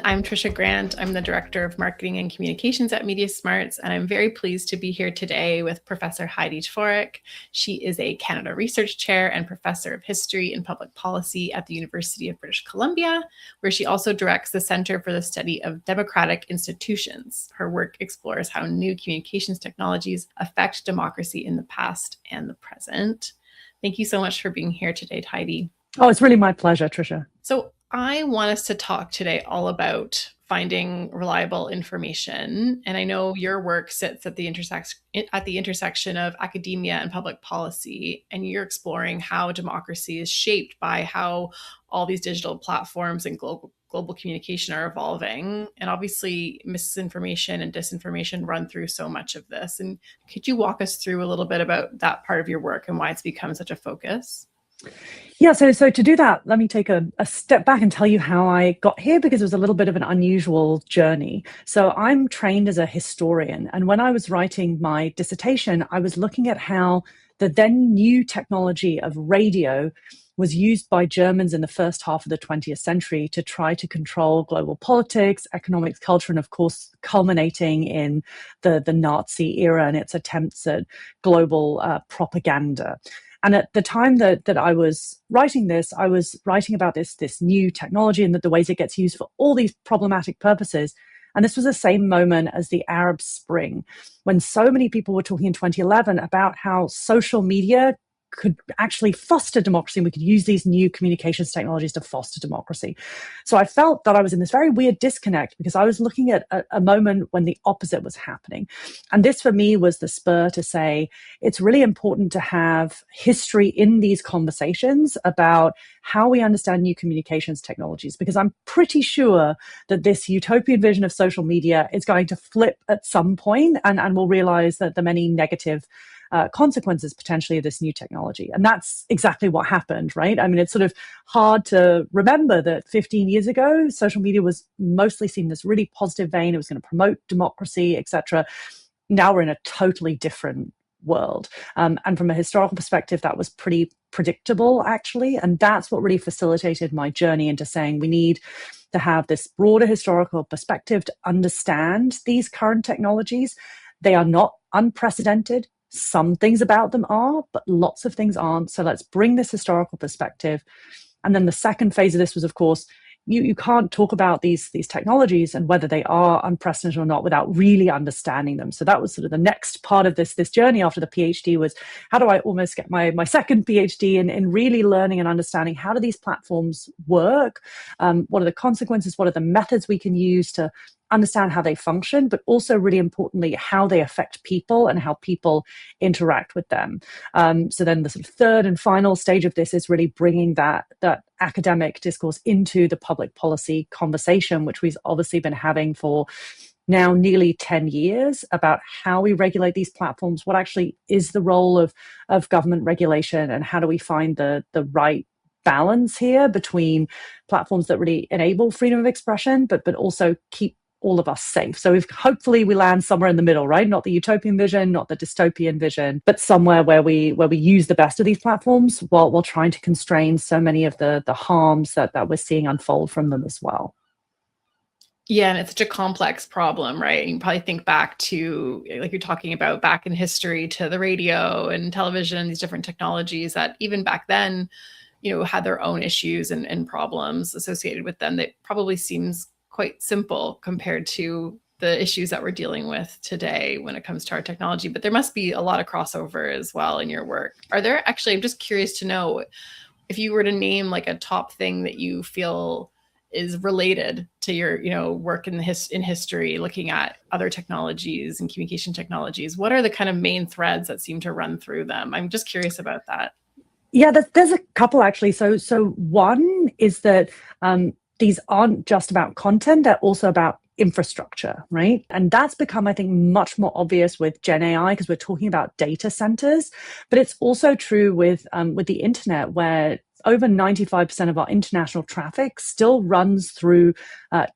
I'm Tricia Grant. I'm the Director of Marketing and Communications at MediaSmarts, and I'm very pleased to be here today with Professor Heidi Tworek. She is a Canada Research Chair and Professor of History and Public Policy at the University of British Columbia, where she also directs the Centre for the Study of Democratic Institutions. Her work explores how new communications technologies affect democracy in the past and the present. Thank you so much for being here today, Heidi. Oh, it's really my pleasure, Tricia. So I want us to talk today all about finding reliable information. And I know your work sits at the intersection of academia and public policy, and you're exploring how democracy is shaped by how all these digital platforms and global communication are evolving. And obviously misinformation and disinformation run through so much of this. And could you walk us through a little bit about that part of your work and why it's become such a focus? Yeah, so to do that, let me take a step back and tell you how I got here, because it was a little bit of an unusual journey. So I'm trained as a historian, and when I was writing my dissertation, I was looking at how the then new technology of radio was used by Germans in the first half of the 20th century to try to control global politics, economics, culture, and of course, culminating in the Nazi era and its attempts at global propaganda. And at the time that I was writing this, I was writing about this new technology and the ways it gets used for all these problematic purposes. And this was the same moment as the Arab Spring, when so many people were talking in 2011 about how social media could actually foster democracy, and we could use these new communications technologies to foster democracy. So I felt that I was in this very weird disconnect, because I was looking at a moment when the opposite was happening. And this for me was the spur to say, it's really important to have history in these conversations about how we understand new communications technologies, because I'm pretty sure that this utopian vision of social media is going to flip at some point, and we'll realize that the many negative consequences potentially of this new technology. And that's exactly what happened, right? I mean, it's sort of hard to remember that 15 years ago, social media was mostly seen in this really positive vein. It was going to promote democracy, etc. Now we're in a totally different world. And from a historical perspective, that was pretty predictable, actually. And that's what really facilitated my journey into saying we need to have this broader historical perspective to understand these current technologies. They are not unprecedented. Some things about them are, but lots of things aren't. So let's bring this historical perspective. And then the second phase of this was, of course, you can't talk about these technologies and whether they are unprecedented or not without really understanding them. So that was sort of the next part of this journey after the PhD, was how do I almost get my second PhD in really learning and understanding how do these platforms work? What are the consequences? What are the methods we can use to understand how they function, but also really importantly, how they affect people and how people interact with them. So then the sort of third and final stage of this is really bringing that academic discourse into the public policy conversation, which we've obviously been having for now nearly 10 years, about how we regulate these platforms, what actually is the role of government regulation, and how do we find the right balance here between platforms that really enable freedom of expression, but also keep all of us safe. So hopefully we land somewhere in the middle, right? Not the utopian vision, not the dystopian vision, but somewhere where we use the best of these platforms while trying to constrain so many of the harms that we're seeing unfold from them as well. Yeah, and it's such a complex problem, right? You can probably think back to, like you're talking about, back in history, to the radio and television, these different technologies that even back then, had their own issues and problems associated with them. That probably seems quite simple compared to the issues that we're dealing with today when it comes to our technology. But there must be a lot of crossover as well in your work. I'm just curious to know if you were to name like a top thing that you feel is related to your, work in history, looking at other technologies and communication technologies. What are the kind of main threads that seem to run through them? I'm just curious about that. Yeah, there's a couple actually. So one is that these aren't just about content, they're also about infrastructure, right? And that's become, I think, much more obvious with Gen AI, because we're talking about data centers. But it's also true with the internet, where over 95% of our international traffic still runs through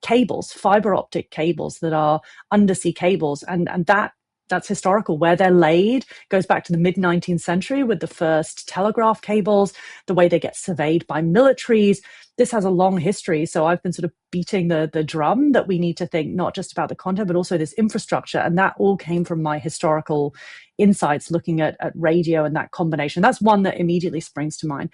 cables, fiber optic cables that are undersea cables. And that that's historical. Where they're laid goes back to the mid-19th century with the first telegraph cables, the way they get surveyed by militaries. This has a long history. So I've been sort of beating the drum that we need to think not just about the content, but also this infrastructure. And that all came from my historical insights looking at radio and that combination. That's one that immediately springs to mind.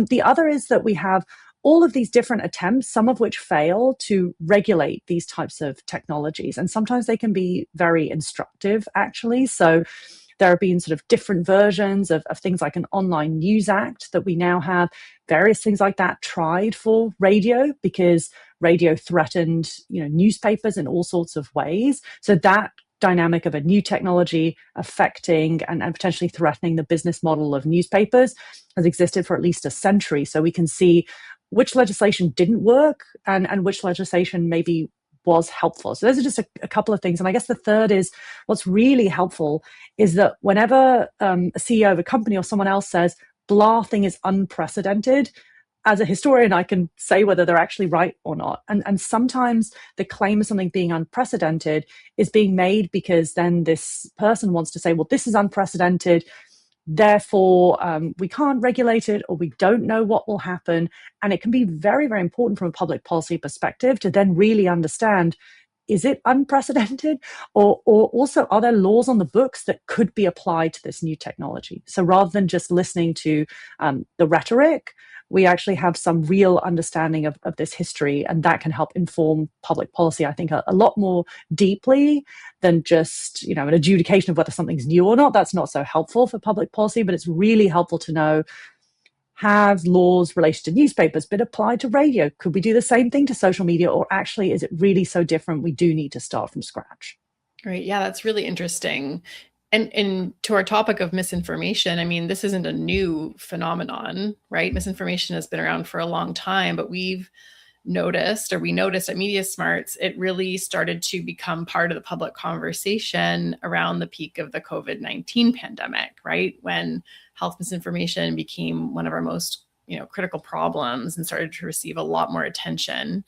The other is that we have all of these different attempts, some of which fail to regulate these types of technologies. And sometimes they can be very instructive, actually. So there have been sort of different versions of things like an online news act that we now have, various things like that tried for radio because radio threatened, newspapers in all sorts of ways. So that dynamic of a new technology affecting and potentially threatening the business model of newspapers has existed for at least a century. So we can see which legislation didn't work and which legislation maybe was helpful. So those are just a couple of things. And I guess the third is what's really helpful is that whenever a CEO of a company or someone else says, blah thing is unprecedented, as a historian, I can say whether they're actually right or not. And sometimes the claim of something being unprecedented is being made because then this person wants to say, well, this is unprecedented, therefore we can't regulate it, or we don't know what will happen. And it can be very, very important from a public policy perspective to then really understand, is it unprecedented? Or also, are there laws on the books that could be applied to this new technology? So rather than just listening to the rhetoric, we actually have some real understanding of this history, and that can help inform public policy, I think, a lot more deeply than just, an adjudication of whether something's new or not. That's not so helpful for public policy, but it's really helpful to know, have laws related to newspapers been applied to radio? Could we do the same thing to social media? Or actually, is it really so different we do need to start from scratch? Right. Yeah, that's really interesting. And to our topic of misinformation, I mean, this isn't a new phenomenon, right? Misinformation has been around for a long time, but we noticed at MediaSmarts, it really started to become part of the public conversation around the peak of the COVID-19 pandemic, right? When health misinformation became one of our most, critical problems and started to receive a lot more attention.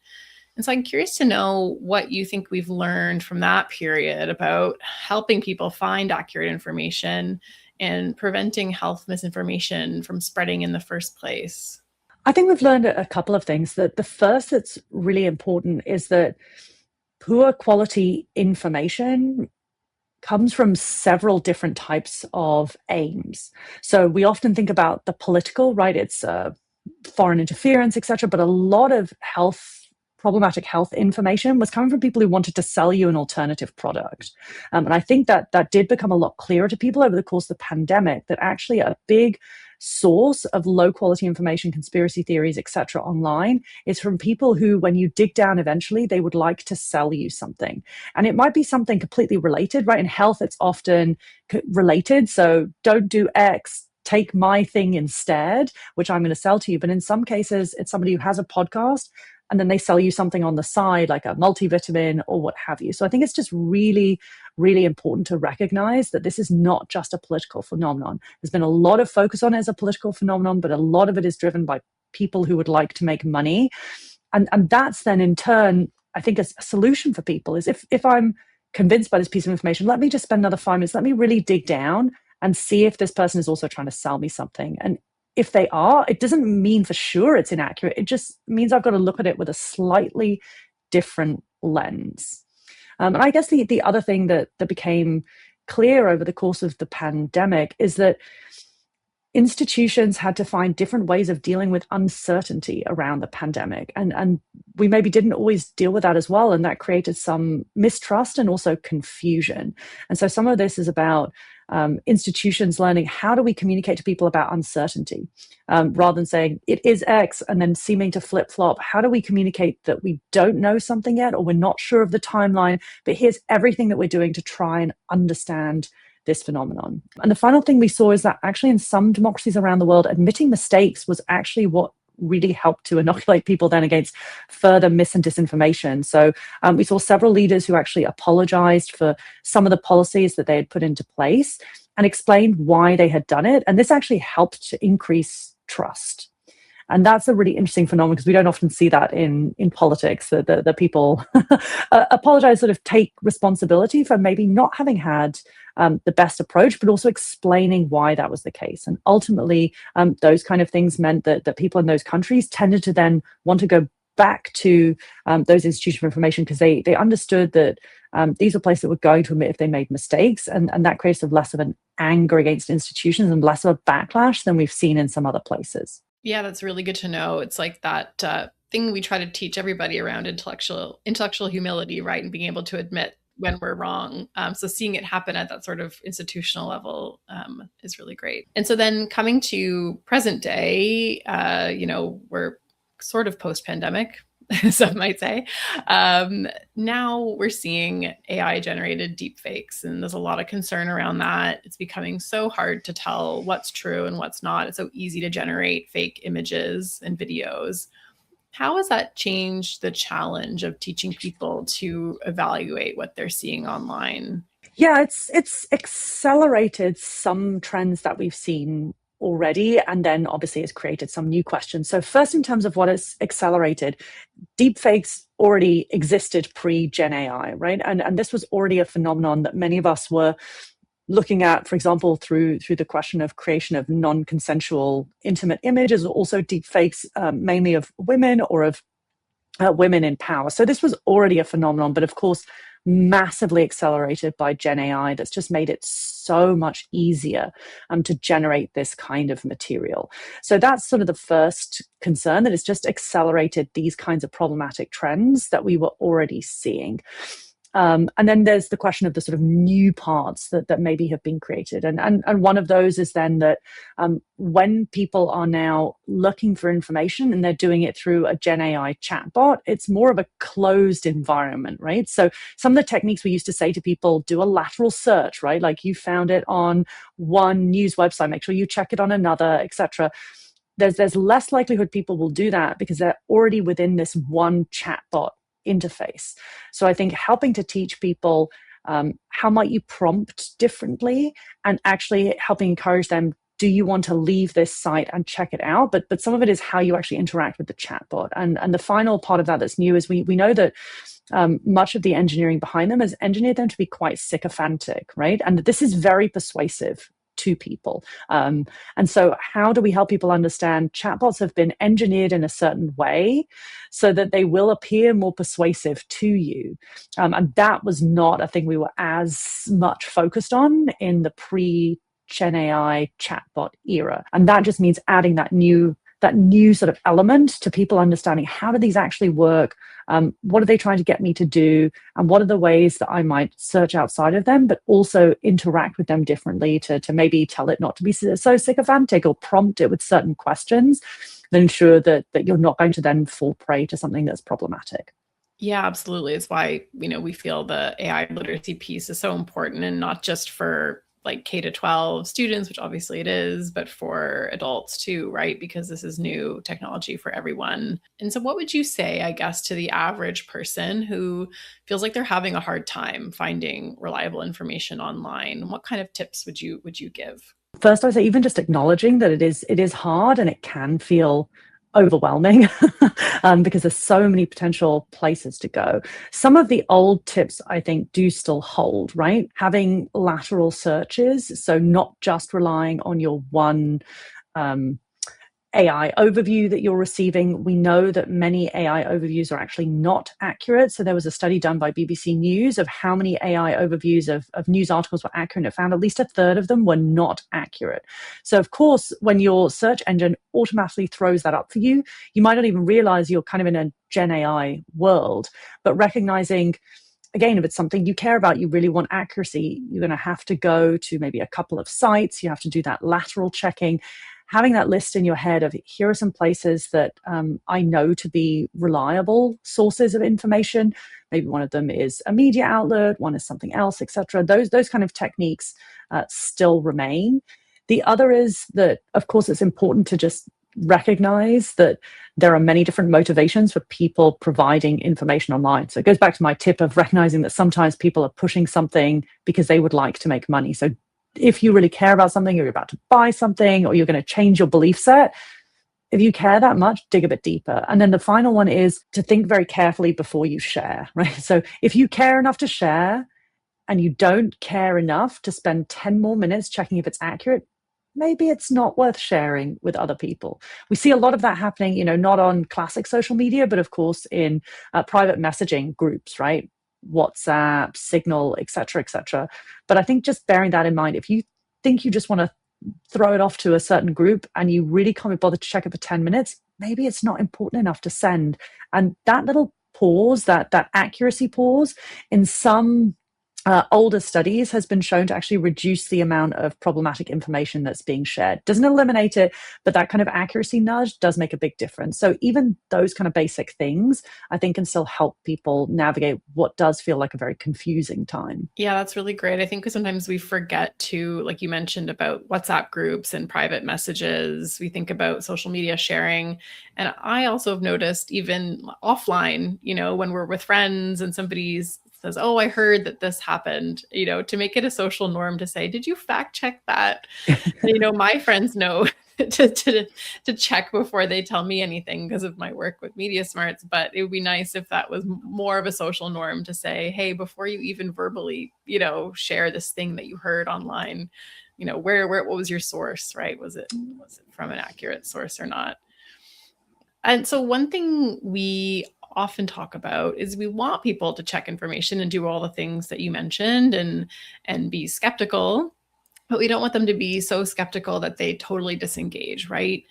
And so I'm curious to know what you think we've learned from that period about helping people find accurate information and preventing health misinformation from spreading in the first place. I think we've learned a couple of things. That the first that's really important is that poor quality information comes from several different types of aims. So we often think about the political, right? It's foreign interference, etc. But a lot of problematic health information was coming from people who wanted to sell you an alternative product. And I think that did become a lot clearer to people over the course of the pandemic, that actually a big source of low quality information, conspiracy theories, etc. online is from people who, when you dig down eventually, they would like to sell you something. And it might be something completely related, right? In health, it's often related. So don't do X, take my thing instead, which I'm going to sell to you. But in some cases, it's somebody who has a podcast and then they sell you something on the side, like a multivitamin or what have you. So I think it's just really, really important to recognize that this is not just a political phenomenon. There's been a lot of focus on it as a political phenomenon, but a lot of it is driven by people who would like to make money. And that's then in turn, I think a solution for people is if I'm convinced by this piece of information, let me just spend another 5 minutes, let me really dig down and see if this person is also trying to sell me something. And if they are, it doesn't mean for sure it's inaccurate. It just means I've got to look at it with a slightly different lens. And I guess the other thing that became clear over the course of the pandemic is that institutions had to find different ways of dealing with uncertainty around the pandemic. And we maybe didn't always deal with that as well. And that created some mistrust and also confusion. And so some of this is about institutions learning, how do we communicate to people about uncertainty? Rather than saying it is X and then seeming to flip-flop, how do we communicate that we don't know something yet, or we're not sure of the timeline, but here's everything that we're doing to try and understand this phenomenon. And the final thing we saw is that actually in some democracies around the world, admitting mistakes was actually what really helped to inoculate people then against further mis and disinformation. So we saw several leaders who actually apologized for some of the policies that they had put into place and explained why they had done it. And this actually helped to increase trust. And that's a really interesting phenomenon because we don't often see that in politics, that people apologize, sort of take responsibility for maybe not having had the best approach, but also explaining why that was the case. And ultimately, those kind of things meant that people in those countries tended to then want to go back to those institutions for information because they understood that these were places that were going to admit if they made mistakes, and that creates less of an anger against institutions and less of a backlash than we've seen in some other places. Yeah, that's really good to know. It's like that thing we try to teach everybody around intellectual humility, right? And being able to admit when we're wrong. So seeing it happen at that sort of institutional level is really great. And so then coming to present day, we're sort of post-pandemic, some might say. Now we're seeing AI generated deepfakes, and there's a lot of concern around that. It's becoming so hard to tell what's true and what's not. It's so easy to generate fake images and videos. How has that changed the challenge of teaching people to evaluate what they're seeing online? Yeah, it's accelerated some trends that we've seen already, and then obviously it's created some new questions. So first, in terms of what it's accelerated, deepfakes already existed pre-Gen AI, right? And this was already a phenomenon that many of us were looking at, for example, through the question of creation of non-consensual intimate images, or also deepfakes, mainly of women or of women in power. So this was already a phenomenon, but of course, massively accelerated by Gen AI that's just made it so much easier to generate this kind of material. So that's sort of the first concern, that it's just accelerated these kinds of problematic trends that we were already seeing. And then there's the question of the sort of new parts that maybe have been created. And one of those is then that when people are now looking for information and they're doing it through a Gen AI chatbot, it's more of a closed environment, right? So some of the techniques we used to say to people, do a lateral search, right? Like you found it on one news website, make sure you check it on another, etc. There's less likelihood people will do that because they're already within this one chatbot interface. So I think helping to teach people how might you prompt differently, and actually helping encourage them, do you want to leave this site and check it out? But some of it is how you actually interact with the chatbot. And the final part of that that's new is we know that much of the engineering behind them has engineered them to be quite sycophantic, right? And this is very persuasive to people. And so how do we help people understand chatbots have been engineered in a certain way so that they will appear more persuasive to you? And that was not a thing we were as much focused on in the pre-Gen AI chatbot era. And that just means adding that new sort of element to people understanding, how do these actually work? What are they trying to get me to do? And what are the ways that I might search outside of them, but also interact with them differently to maybe tell it not to be so sycophantic, or prompt it with certain questions that ensure that you're not going to then fall prey to something that's problematic. Yeah, absolutely. It's why, we feel the AI literacy piece is so important, and not just for like K to 12 students, which obviously it is, but for adults too, right? Because this is new technology for everyone. And so what would you say, I guess, to the average person who feels like they're having a hard time finding reliable information online? What kind of tips would you give? First, I would say even just acknowledging that it is hard and it can feel overwhelming because there's so many potential places to go. Some of the old tips, I think, do still hold, right? Having lateral searches, so not just relying on your one AI overview that you're receiving. We know that many AI overviews are actually not accurate. So there was a study done by BBC News of how many AI overviews of news articles were accurate, and it found at least a third of them were not accurate. So of course, when your search engine automatically throws that up for you, you might not even realize you're kind of in a Gen AI world, but recognizing, again, if it's something you care about, you really want accuracy, you're going to have to go to maybe a couple of sites. You have to do that lateral checking. Having that list in your head of, here are some places that I know to be reliable sources of information. Maybe one of them is a media outlet, one is something else, etc. Those kind of techniques still remain. The other is that, of course, it's important to just recognize that there are many different motivations for people providing information online. So it goes back to my tip of recognizing that sometimes people are pushing something because they would like to make money. So if you really care about something, or you're about to buy something, or you're going to change your belief set, If you care that much, dig a bit deeper. And then the final one is to think very carefully before you share, right? So if you care enough to share and you don't care enough to spend 10 more minutes checking if it's accurate, maybe it's not worth sharing with other people. We see a lot of that happening, not on classic social media, but of course in private messaging groups, right? WhatsApp, Signal, et cetera, et cetera. But I think just bearing that in mind, if you think you just want to throw it off to a certain group and you really can't be bothered to check it for 10 minutes, maybe it's not important enough to send. And that little pause, that accuracy pause, in some older studies has been shown to actually reduce the amount of problematic information that's being shared. Doesn't eliminate it, but that kind of accuracy nudge does make a big difference. So even those kind of basic things, I think, can still help people navigate what does feel like a very confusing time. Yeah, that's really great. I think sometimes we forget to, like you mentioned about WhatsApp groups and private messages, we think about social media sharing. And I also have noticed even offline, when we're with friends and somebody's says, oh, I heard that this happened, to make it a social norm to say, did you fact check that? My friends know to check before they tell me anything because of my work with MediaSmarts, but it would be nice if that was more of a social norm to say, hey, before you even verbally, share this thing that you heard online, what was your source, right? Was it from an accurate source or not? And so one thing we often talk about is we want people to check information and do all the things that you mentioned and be skeptical, but we don't want them to be so skeptical that they totally disengage, right?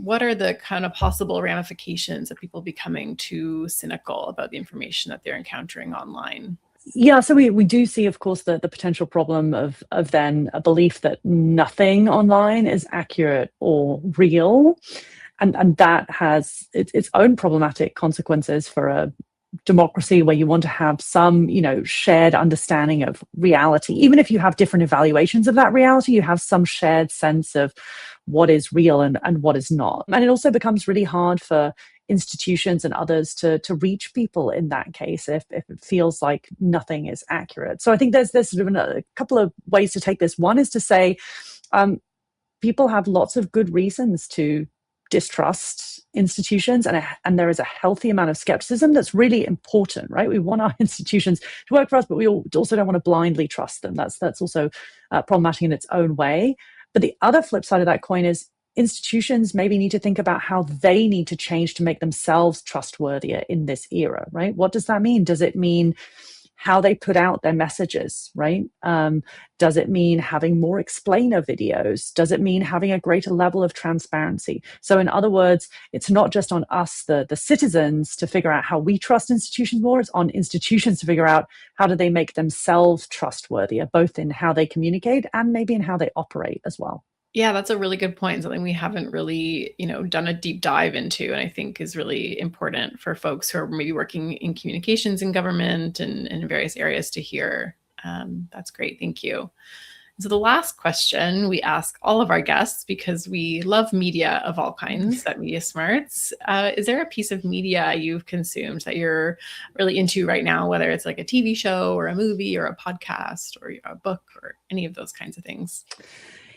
What are the kind of possible ramifications of people becoming too cynical about the information that they're encountering online? Yeah, so we do see, of course, the potential problem of then a belief that nothing online is accurate or real. And that has its own problematic consequences for a democracy where you want to have some, shared understanding of reality. Even if you have different evaluations of that reality, you have some shared sense of what is real and what is not. And it also becomes really hard for institutions and others to reach people in that case if it feels like nothing is accurate. So I think there's sort of a couple of ways to take this. One is to say people have lots of good reasons to distrust institutions, and there is a healthy amount of skepticism that's really important, right? We want our institutions to work for us, but we also don't want to blindly trust them. That's also problematic in its own way. But the other flip side of that coin is institutions maybe need to think about how they need to change to make themselves trustworthier in this era, right? What does that mean? Does it mean how they put out their messages, right? Does it mean having more explainer videos? Does it mean having a greater level of transparency? So in other words, it's not just on us, the citizens, to figure out how we trust institutions more. It's on institutions to figure out how do they make themselves trustworthier, both in how they communicate and maybe in how they operate as well. Yeah, that's a really good point. Something we haven't really, done a deep dive into, and I think is really important for folks who are maybe working in communications in government and in various areas to hear. That's great. Thank you. So the last question we ask all of our guests, because we love media of all kinds at MediaSmarts, is there a piece of media you've consumed that you're really into right now, whether it's like a TV show or a movie or a podcast or a book or any of those kinds of things?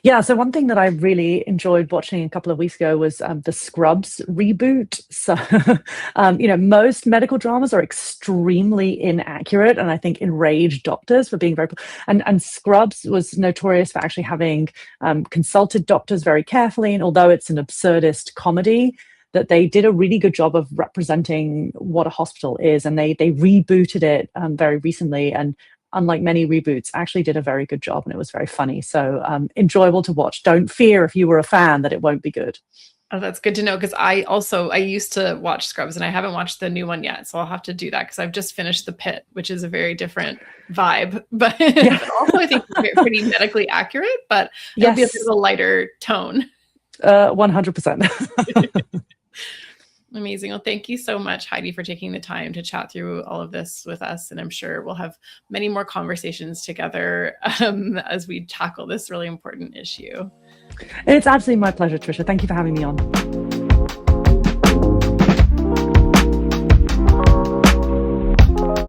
Yeah, so one thing that I really enjoyed watching a couple of weeks ago was the Scrubs reboot. So, most medical dramas are extremely inaccurate and I think enrage doctors for being very... And Scrubs was notorious for actually having consulted doctors very carefully. And although it's an absurdist comedy, that they did a really good job of representing what a hospital is. And they rebooted it very recently. And unlike many reboots, actually did a very good job and it was very funny. So enjoyable to watch. Don't fear if you were a fan that it won't be good. Oh, that's good to know, because I used to watch Scrubs and I haven't watched the new one yet. So I'll have to do that because I've just finished The Pit, which is a very different vibe, but yeah. Also I think pretty medically accurate, but it'll be a bit of a lighter tone. 100%. Amazing. Well, thank you so much, Heidi, for taking the time to chat through all of this with us. And I'm sure we'll have many more conversations together as we tackle this really important issue. It's absolutely my pleasure, Tricia. Thank you for having me on.